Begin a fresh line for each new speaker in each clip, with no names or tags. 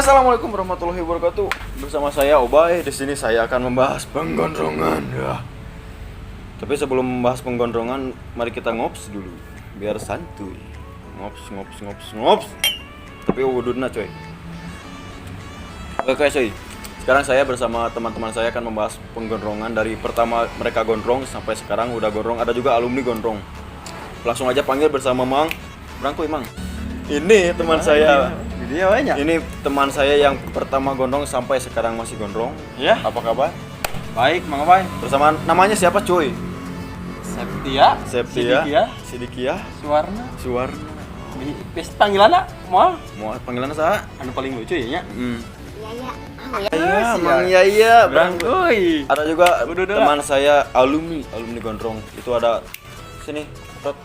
Assalamualaikum warahmatullahi wabarakatuh. Bersama saya Obay. Di sini saya akan membahas penggondrongan ya. Tapi sebelum membahas penggondrongan, mari kita ngops dulu biar santuy. Ngops. Tapi wududna coy. Oke coy. Sekarang saya bersama teman-teman saya akan membahas penggondrongan dari pertama mereka gondrong sampai sekarang udah gondrong. Ada juga alumni gondrong. Langsung aja panggil bersama Mang. Berangkuy Mang. Ini teman saya. Ini teman saya yang pertama gondrong sampai sekarang masih gondrong.
Ya.
Apa kabar?
Baik, Mang Obay.
Bersama namanya siapa cuy?
Septia.
Sidikia.
Suwarna. Biasa panggilanna moal.
Mau panggilannya saha?
Anu paling lucu ya nya.
Iya, Mang Yaya.
Berangkuy.
Ada juga
Udah.
teman saya alumni gondrong. Itu ada sini, Rod.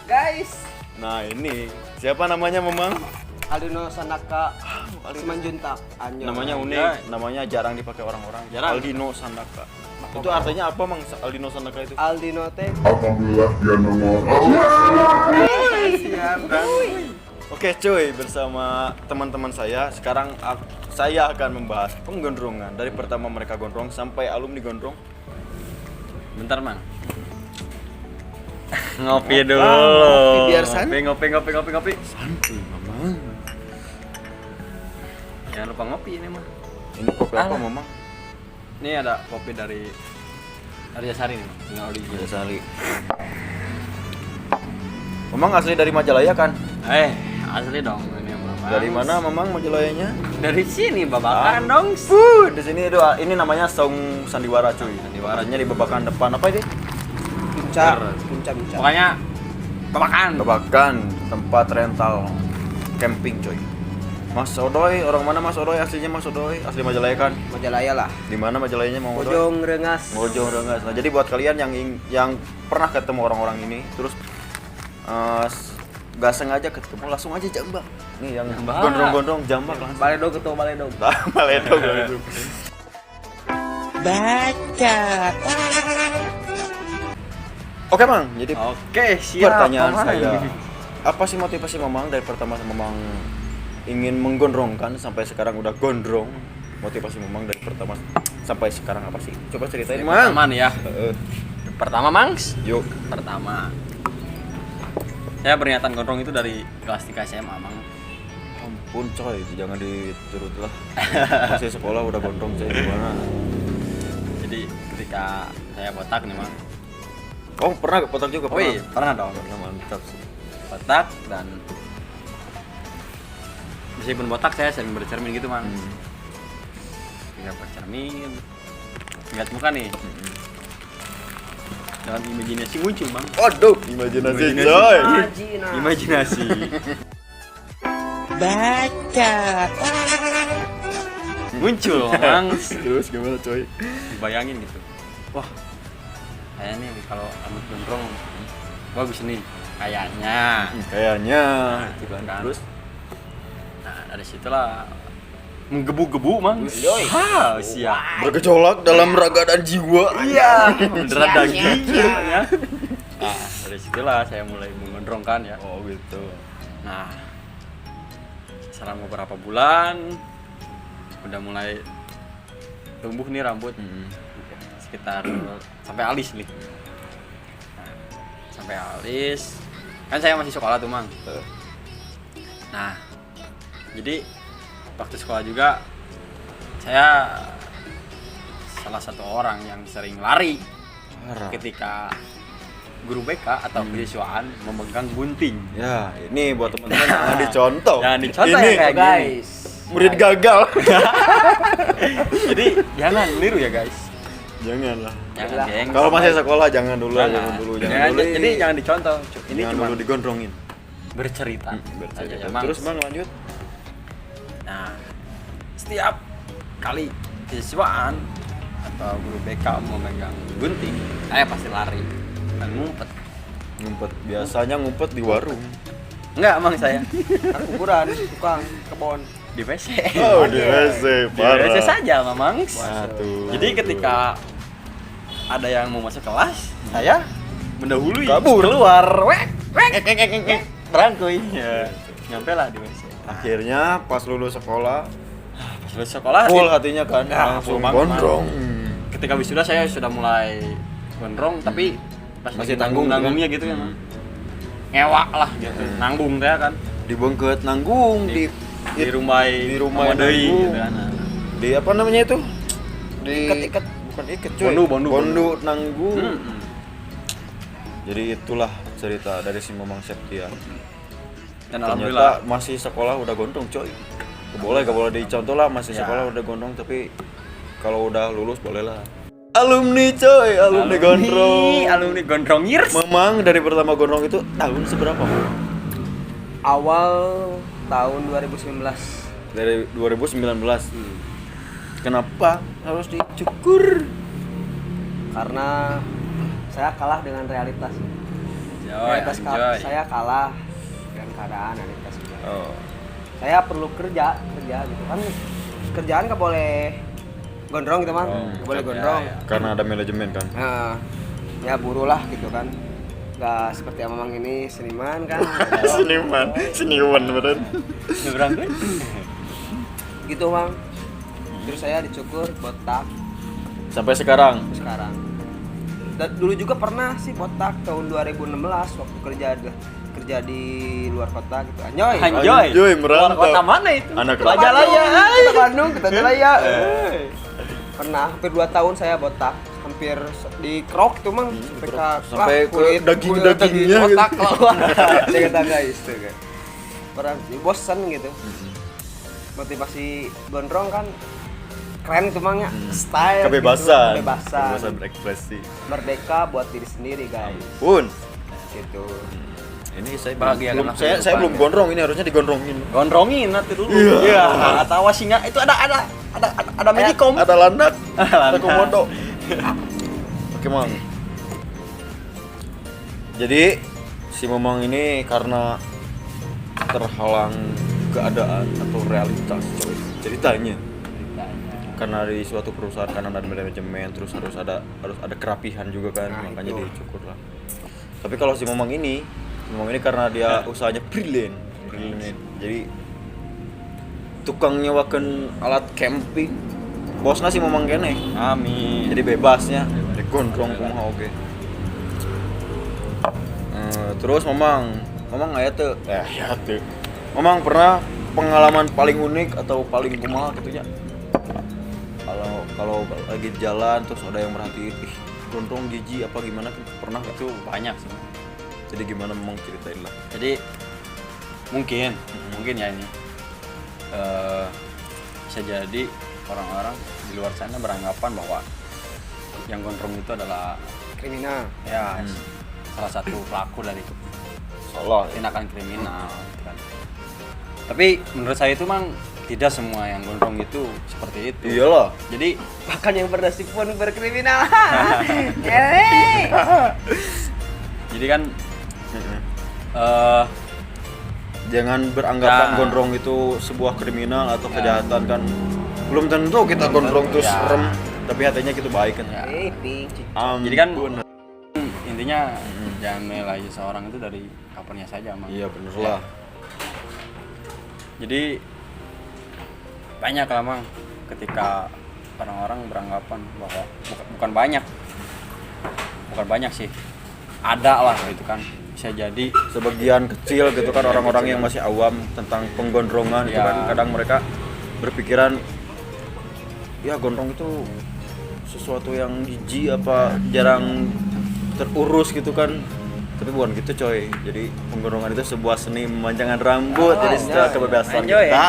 Guys,
Nah, ini siapa namanya Memang?
Aldino Sandaka Simanjuntak.
Namanya unik, namanya jarang dipakai orang-orang.
Jarang.
Aldino Sandaka. Itu artinya apa, Mang? Aldino Sandaka itu?
Aldino teh.
Apabila dia nomor
Oke cuy, bersama teman-teman saya sekarang saya akan membahas penggondrongan dari pertama mereka gondrong sampai alumni gondrong.
Bentar, Mang. Ngopi dulu.
Ngopi biar santai.
Ngopi.
Santuy, Mamang.
Jangan lupa ngopi ini mah.
Ini kopi apa, Mamang?
Ini ada kopi dari Arjasari nih, Mang. Tinggal origin.
Sali. Mamang asli dari Majalaya kan?
Asli dong ini Mang.
Dari mana Mamang Majalayanya?
Dari sini Babakan dong.
Di sini itu ini namanya Saung Sandiwara cuy. Sandiwaranya di Babakan depan apa ini?
Puncak.
Pokoknya Babakan.
Babakan tempat rental camping cuy. Mas Odoy, orang mana Mas Odoy? Aslinya Mas Odoy, asli Majalaya kan?
Majalaya lah.
Di mana Majalayanya Mang Odoy?
Bojong Rengas.
Bojong Rengas. Nah, jadi buat kalian yang pernah ketemu orang-orang ini terus gak sengaja ketemu langsung aja jambak. Nih yang
Jambak.
gondrong-gondrong jambak langsung.
Baledog ketemu Baledog.
Baledog. Oke Mang, jadi
Oke, siap.
pertanyaan
Mang.
saya, apa sih motivasi Mamang dari pertama Mamang ingin menggondrongkan sampai sekarang udah gondrong? Motivasi Mamang dari pertama sampai sekarang apa sih? Coba ceritain Mang.
Pertama nih ya. Pertama, Mangs.
Yuk.
Pertama. Saya berniatan gondrong itu dari kelas 3 SMA, Mang.
Ampun coy, jangan diturut lah. Masih sekolah udah gondrong coy, gimana?
Jadi ketika saya botak nih, Mang.
Oh pernah botak juga?
Oh iya, pernah dong.
Pernah, mantap sih.
Botak dan meskipun botak saya sering bercermin gitu, Mang. Tinggal bercermin, lihat muka nih. Dalam imajinasi muncul, Bang.
Waduh, imajinasi coy.
Imajinasi. Muncul, Bang.
Terus gimana coy?
Bayangin gitu. Wah, kayaknya nih kalau rambut gondrong bagus nih. Kayaknya. Gitu kan.
Terus?
Nah, dari situlah menggebu-gebu, Mang.
Yoi.
Siap.
Bergejolak dalam raga dan jiwa.
Iya, menderat daging ya. Nah, dari situlah saya mulai menggondrongkan ya.
Oh gitu.
Nah, selama beberapa bulan udah mulai tumbuh nih rambut sekitar sampai alis nih. Nah, sampai alis. Kan saya masih sekolah tuh, Mang. Nah, jadi waktu sekolah juga saya salah satu orang yang sering lari ketika guru BK atau kejuruan memegang gunting.
Ya, ini buat teman-teman jangan dicontoh.
Jangan dicontoh
ini
ya kayak gini.
Guys.
murid gagal.
Jadi jangan niru ya guys.
Janganlah.
Jangan geng.
Kalau masih sekolah jangan dulu, jangan dulu.
Jadi jangan dicontoh. Ini
Jangan
cuma
dulu digondrongin.
bercerita.
Bercerita.
Aja, Mang.
Terus Bang lanjut.
Nah, setiap kali siswaan atau guru BK mau megang gunting, saya pasti lari dan ngumpet.
Ngumpet biasanya ngumpet di warung.
Enggak, Mang saya
Kuburan, tukang kebon.
di WC.
Oh, di WC,
Di
parah.
WC saja, Mamang.
Waduh.
Jadi ketika ada yang mau masuk kelas, saya mendahului.
Kabur.
Keluar. Wek. Berangkuy. Ya. Nyampe lah di WC.
Akhirnya pas lulus sekolah
Pas lulus sekolah
full hatinya kan
Ya,
langsung
full banget,
gondrong.
ketika wisuda saya sudah mulai gondrong tapi pas
Masih
lagi
tanggung gitu kan?
nanggungnya gitu ya ngewak lah gitu nanggung teh kan
Dibengket nanggung di
rumah
rumah
deui
nanggung.
gitu kan
Di apa namanya itu? Di
Iket-iket.
bukan iket cuy.
Bondu.
nanggung.
Hmm.
Jadi itulah cerita dari si Mamang Septia.
Dan
Ternyata
alhamdulillah
masih sekolah udah gondrong coy. Gak boleh dicontoh lah masih
Ya.
sekolah udah gondrong tapi kalau udah lulus boleh lah. Alumni coy, alumni gondrong.
alumni gondrong years
Memang dari pertama gondrong itu tahun seberapa? Mam?
Awal tahun 2019.
Dari 2019. Kenapa harus dicukur?
Karena saya kalah dengan realitas. Realitas
enjoy.
saya kalah dengan keadaan realitas.
Oh.
Saya perlu kerja gitu kan. Kerjaan nggak boleh gondrong gitu man. Nggak boleh
kerja,
gondrong.
ya.
Karena ada manajemen kan.
Nah, ya buruh lah gitu kan. Nggak seperti Mamang ini seniman kan.
Seniman beneran.
Nyebrang tuh
Gitu Mang. Terus saya dicukur botak
Sampai sekarang.
sekarang. Dan dulu juga pernah sih botak tahun 2016 waktu kerja di luar kota gitu. Anjoy.
Anjoy, merantau.
Kota mana itu?
Anak
Kota
Raja
Bandung,
Laya.
Kota Bandung, Kota Jalaya. Pernah hampir 2 tahun saya botak, hampir di krok tuh mang
Sampai ke daging-dagingnya gitu.
botak keluar. Saya kata guys tuh kan. Pernah sih bosan gitu. Motivasi gondrong kan keren itu mang ya, style
Kebebasan.
gitu. Kebebasan
berekspresi.
Merdeka buat diri sendiri guys
Pun.
gitu.
Ini saya
Bahagia
belum
dengan
saya
kehidupan,
belum
ya.
gondrong ini harusnya digondrongin.
gondrongin nanti dulu
Iya.
atau singa itu ada medikom
Ada landak, ada
Landak.
komodo. Oke, Mang. Jadi si Mamang ini karena terhalang keadaan atau realitas coy. Ceritanya karena di suatu perusahaan karena ada manajemen terus harus ada kerapihan juga kan,
Nah,
makanya
itu.
dicukur lah. Tapi kalau si Mamang ini karena dia usahanya brilliant. Jadi tukang nyewakan alat camping. Bosnya si Mamang kene.
amin
Jadi bebasnya digondrong kumaha oge. Terus Mamang aya teu? Ya teu. Mamang pernah pengalaman paling unik atau paling kumaha gitu nya? Kalau lagi jalan terus ada yang merhatiin, ih gondrong jijik apa gimana pernah nggak?
itu banyak sih
Jadi gimana Mamang ceritain lah.
jadi mungkin ya ini bisa jadi orang-orang di luar sana beranggapan bahwa yang gondrong itu adalah
Kriminal.
ya salah satu pelaku dari
Salah.
tindakan kriminal gitu kan. Tapi menurut saya itu mang tidak semua yang gondrong itu seperti itu.
Iyalah.
Jadi
Bahkan yang berdasi pun berkriminal.
jadi kan
Jangan beranggapan
Nah.
gondrong itu sebuah kriminal atau kejahatan kan. Belum tentu kita gondrong terus
Ya.
serem, tapi hatinya kita baik kan.
Ya.
Ping.
jadi kan intinya jangan menilai seseorang itu dari kapannya saja mang.
Iya bener lah.
Jadi banyak lah mang ketika orang-orang beranggapan bahwa bukan banyak sih, ada lah gitu kan, bisa jadi
Sebagian kecil gitu kan orang-orang yang masih awam tentang penggondrongan itu
Ya.
kan kadang mereka berpikiran ya gondrong itu sesuatu yang jijik apa jarang terurus gitu kan. Tapi bukan gitu coy. Jadi penggondrongan itu sebuah seni memanjangkan rambut. Jadi secara kebebasan
enjoy,
kita.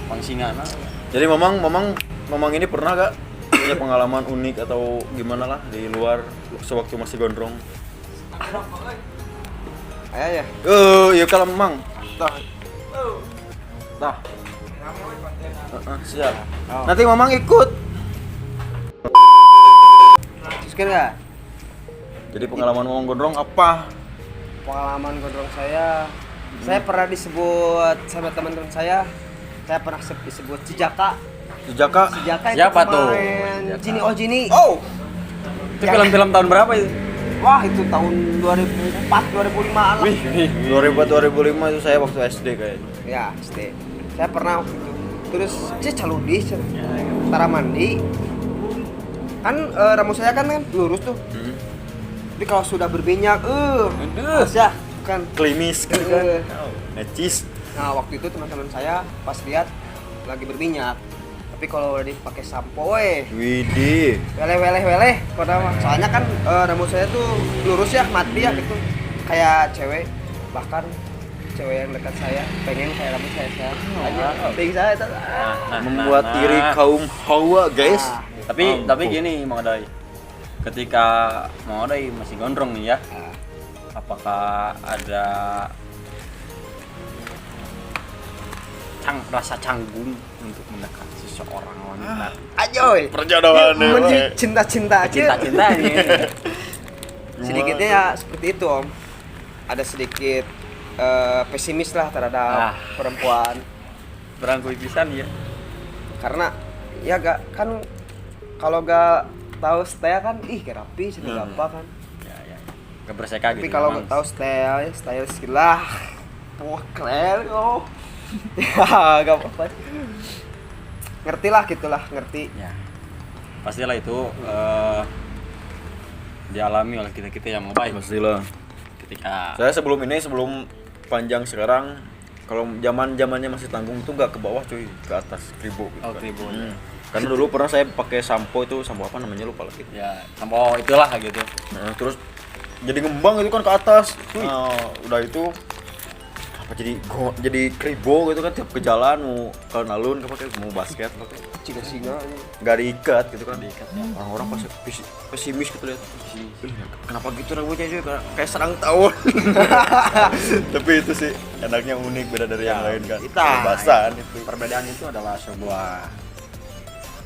pangsingana.
Jadi Mamang ini pernah gak punya pengalaman unik atau gimana lah di luar sewaktu masih gondrong?
Ayo ya.
Ya kalau Mamang. Tah. Siap. Nanti Mamang ikut.
Terus enggak?
Jadi pengalaman Mamang gondrong apa?
Pengalaman gondrong saya pernah disebut sama teman-teman saya pernah disebut Cijaka.
Jejaka.
Cijaka itu
Siapa tuh?
pemain Jini Oh Jini.
Oh.
Itu film-film tahun berapa itu?
Wah, itu tahun 2004 2005-an lah.
2005 itu saya waktu SD kayaknya.
Ya, SD. Saya pernah waktu itu. Terus saya caludi, tara mandi. Kan rambut saya kan lurus tuh. Tapi kalau sudah berminyak, ya kan
Klimis gitu kan.
Eh.
Necis.
Nah, waktu itu teman-teman saya pas lihat lagi berminyak. Tapi kalau udah dipakai sampo,
Widih.
weleh. Soalnya kan rambut saya tuh lurus ya, mati ya gitu. Kayak cewek, bahkan cewek yang dekat saya pengen kayak rambut saya aja. Penting saya itu.
Membuat iri kaum Hawa, guys.
Nah,
Tapi gini Mang Odai. Ketika Mang Odai masih gondrong nih ya,
nah.
apakah ada rasa canggung untuk mendekati seseorang wanita?
Ajoy.
Perjodohan
Cinta-cinta aja.
Cinta-cinta nih.
Sedikitnya ya seperti itu, Om. Ada sedikit pesimis lah terhadap perempuan.
Berangkui pisan ya.
Karena ya gak kan kalau gak tahu style kan rapi sudah apa kan.
Ya. Gak berseka gitu.
Tapi kalau
memang.
nggak tahu style skill wah keren kok. Ya gak apa-apa. Ngerti lah gitulah, ngerti.
Ya. Pastilah itu dialami oleh kita yang mau baik.
Pastilah.
Ketika
Saya sebelum panjang sekarang, kalau zamannya masih tanggung itu nggak ke bawah cuy, ke atas kribo gitu.
Oh, kribo.
Karena dulu pernah saya pakai sampo apa namanya lupa lagi.
ya sampo itulah gitu.
Nah, terus jadi ngembang itu kan ke atas. Nah, udah itu apa jadi kribo gitu kan, tiap ke jalan mau ke alun pakai mau basket pakai
Singa-singa.
nggak diikat gitu kan. Orang-orang pasti pesimis gitu lihat. Kenapa gitu rambutnya cuy, kayak serang tawon. Tapi itu sih enaknya unik, beda dari yang lain kan. Kebebasan itu.
Perbedaan itu adalah sebuah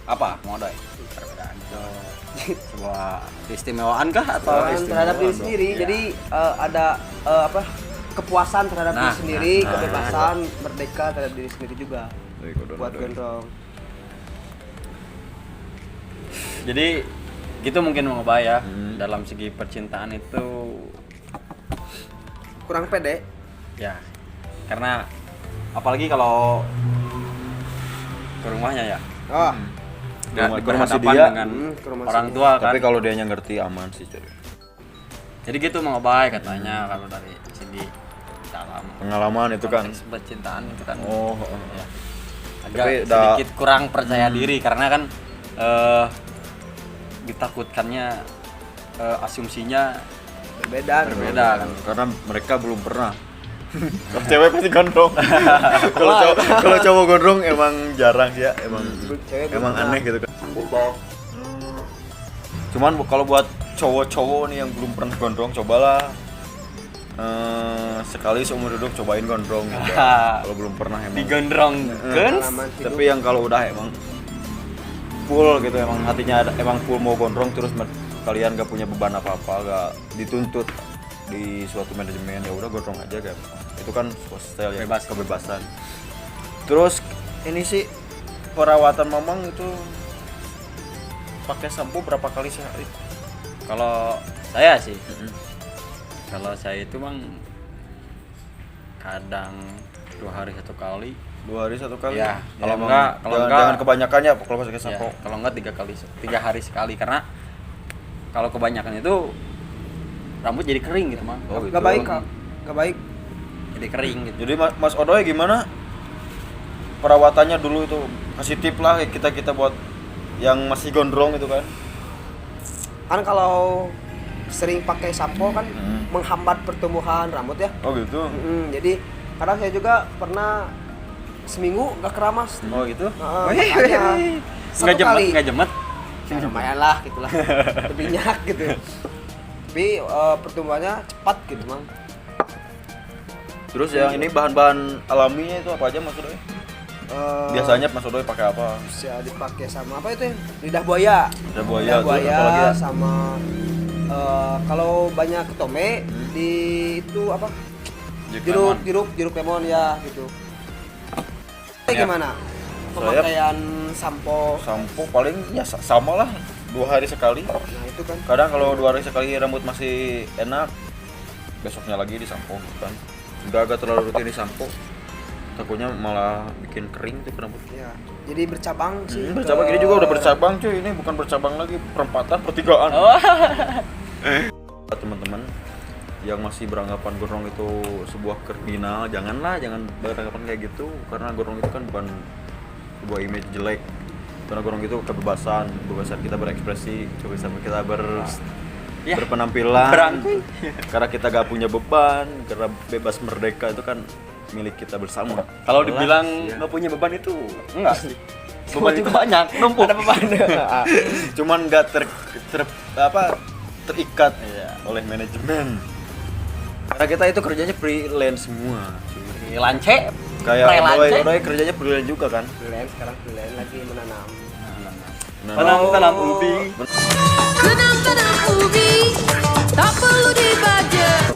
apa Mang Odai? Perbedaan itu sebuah keistimewaan kah atau
Terhadap diri sendiri.
Ya.
Jadi ada kepuasan terhadap diri sendiri, kebebasan, merdeka terhadap diri sendiri juga. Buat gondrong.
Jadi gitu mungkin Mang Odai ya. Dalam segi percintaan itu
Kurang pede.
ya karena apalagi kalau ke rumahnya ya.
Oh,
Ke rumah si
berhadapan
dia,
dengan
ke rumah
orang
si
tua kan.
tapi kalau dianya ngerti aman sih cuy.
Jadi gitu Mang Odai katanya kalau dari segi dalam
Pengalaman itu kan.
konteks percintaan itu kan.
Oh,
Ya.
Tapi
Agak
udah-
sedikit kurang percaya diri karena kan ditakutkannya asumsinya
berbeda.
berbeda kan.
karena mereka belum pernah. Kalau cewek pasti gondrong. Kalau cowok gondrong emang jarang sih ya,
Cewek belum
emang
pernah.
aneh gitu kan. Cuman kalau buat cowok-cowok nih yang belum pernah gondrong, cobalah sekali seumur hidup cobain gondrong gitu. Kalau belum pernah emang.
Digondrong kan.
Pengalaman hidup.
Tapi yang kalau udah emang full gitu, emang hatinya emang full mau gondrong, terus kalian gak punya beban apa-apa, gak dituntut di suatu manajemen, ya udah gondrong aja kan. Itu kan style ya, kebebasan. Terus ini sih perawatan Mamang itu pakai sampo berapa kali sehari?
Kalau saya sih, kalau saya itu Bang kadang 2 hari 1 kali.
2 hari 1 kali?
Ya, kalau
emang
enggak- kalau enggak-
jangan kebanyakannya kalau pakai
Ya,
sampo.
kalau enggak 3 hari sekali karena kalau kebanyakan itu rambut jadi kering gitu Mang.
Oh, gitu.
Gak baik kak, gak baik.
Jadi kering gitu.
Jadi Mas Odoy gimana perawatannya dulu itu? Kasih tip lah kita buat yang masih gondrong itu kan.
Kan kalau sering pakai sampo kan menghambat pertumbuhan rambut ya.
Oh gitu.
Jadi kadang saya juga pernah seminggu gak keramas.
Oh gitu.
Makanya satu
Enggak jemet,
kali.
enggak jemet.
Ya, lumayan lah gitulah. Berminyak gitu. Tapi pertumbuhannya cepat gitu mang.
Terus yang ini bahan-bahan alaminya itu apa aja Mas Odoy? Biasanya Mas Odoy pakai apa?
Bisa dipakai sama apa itu ya? Lidah buaya.
Lidah buaya,
Lidah
terus
buaya
apa lagi ya?
sama kalau banyak ketome di itu apa? Jeruk lemon ya gitu.
Ya.
Gimana? Pemakaian sampo
Sampo paling ya sama lah 2 hari sekali.
Nah itu kan.
Kadang kalau 2 hari sekali rambut masih enak, besoknya lagi disampo kan. Udah agak terlalu rutin disampo, takutnya malah bikin kering tuh rambut.
Ya. Jadi bercabang sih.
Bercabang ini juga udah bercabang cuy, ini bukan bercabang lagi, perempatan, pertigaan. Teman-teman yang masih beranggapan gondrong itu sebuah kriminal, jangan beranggapan kayak gitu, karena gondrong itu kan bukan sebuah image jelek. Karena gondrong itu kebebasan kita berekspresi, kebebasan kita
Ya.
berpenampilan.
Berangkuy.
Karena kita gak punya beban, karena bebas merdeka itu kan milik kita bersama.
Kalau dibilang
Iya.
nggak punya beban itu enggak sih. Beban itu banyak, numpuk. Ada beban.
Cuman nggak terikat
Iya.
oleh manajemen. Karena kita itu kerjanya freelance semua. cuy.
Lance.
Kayak
Freelance.
Odoy kerjanya freelance juga kan.
Freelance sekarang freelance lagi menanam.
Tanam ubi.
Tanam ubi, tak perlu dibajak.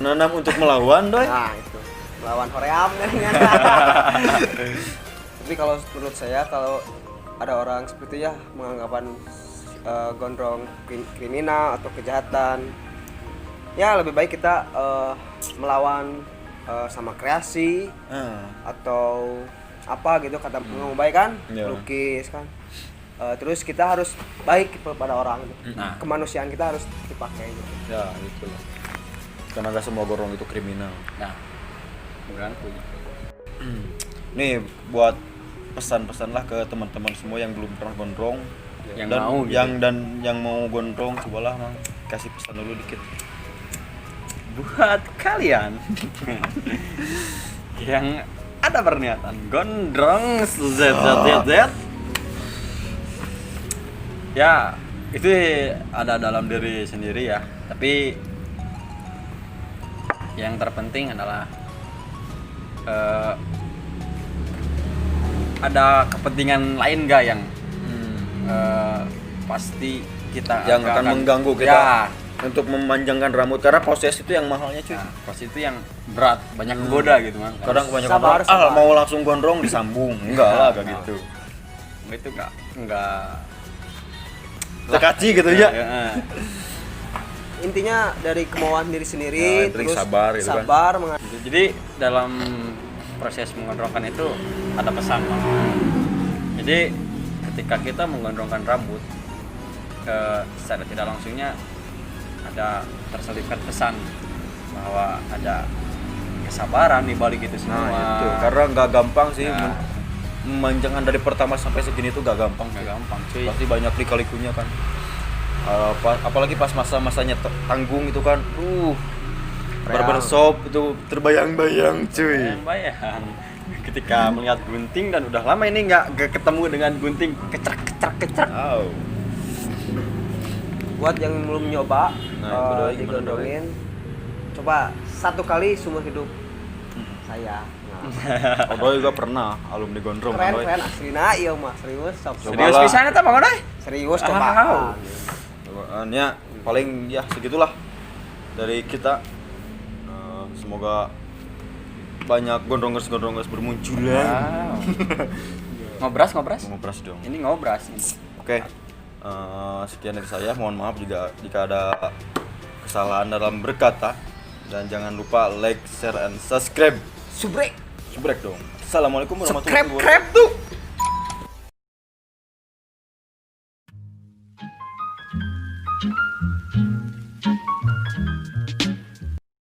Menanam untuk melawan, Doy.
Nah itu melawan Hoream kan. Tapi kalau menurut saya kalau ada orang seperti ya menganggapan gondrong kriminal atau kejahatan, ya lebih baik kita melawan sama kreasi atau apa gitu kata ngomong baik kan,
Iya.
lukis kan. Terus kita harus baik kepada orang gitu.
Nah.
Kemanusiaan kita harus dipakai gitu.
Ya, gitu lah. Karena nggak semua gondrong itu kriminal.
Nah. Berangkuy.
Nih buat pesan-pesan lah ke teman-teman semua yang belum pernah gondrong,
Yang
dan
mau gitu.
yang mau gondrong, cobalah Mang kasih pesan dulu dikit.
Buat kalian yang ada berniatan gondrong ZZZZ, ya itu ada dalam diri sendiri ya, tapi yang terpenting adalah ada kepentingan lain gak yang pasti kita
Yang akan mengganggu kita
ya,
untuk memanjangkan rambut, karena proses itu yang mahalnya cuy.
nah, pas itu yang berat, banyak menggoda gitu man.
Kadang kebanyakan
Sabar,
orang,
sabar.
mau langsung gondrong disambung. Enggak lah kayak gitu.
Itu enggak
Tekaci gitu ya.
Intinya dari kemauan diri sendiri,
Ya, yang penting
terus
sabar gitu kan.
sabar
Jadi dalam proses menggondrongkan itu ada pesan Bang. Jadi ketika kita menggondrongkan rambut, secara tidak langsungnya ada terselipkan pesan bahwa ada kesabaran di balik itu semua.
Nah, itu karena nggak gampang sih
Ya.
memanjangkan dari pertama sampai segini itu nggak gampang.
Nggak gampang, cuy.
Pasti banyak lika-likunya kan. Apalagi pas masa-masanya tanggung itu kan, barbershop itu terbayang-bayang cuy.
Bayang ketika melihat gunting dan udah lama ini nggak ketemu dengan gunting kecrak.
Wow.
buat yang belum nyoba
Nah, itu Doi, gimana,
digondrongin, coba 1 kali seumur hidup saya. Nah,
Odoy juga pernah alumni gondrong.
keren
Odoy.
keren aslinya iya mah serius sok
Coba.
Serius
Cobalah.
pisan eta Bang Odoy?
serius
Ah.
cobaan.
Cobaannya paling ya segitulah dari kita. Semoga banyak gondrongers bermunculan.
Wow. ngobras.
Ngobras dong.
Ini ngobras.
Oke. Sekian dari saya. Mohon maaf jika ada kesalahan dalam berkata, dan jangan lupa like, share, and subscribe.
Subrek
Subrek dong. Assalamualaikum warahmatullahi
subscribe
wabarakatuh.
tuh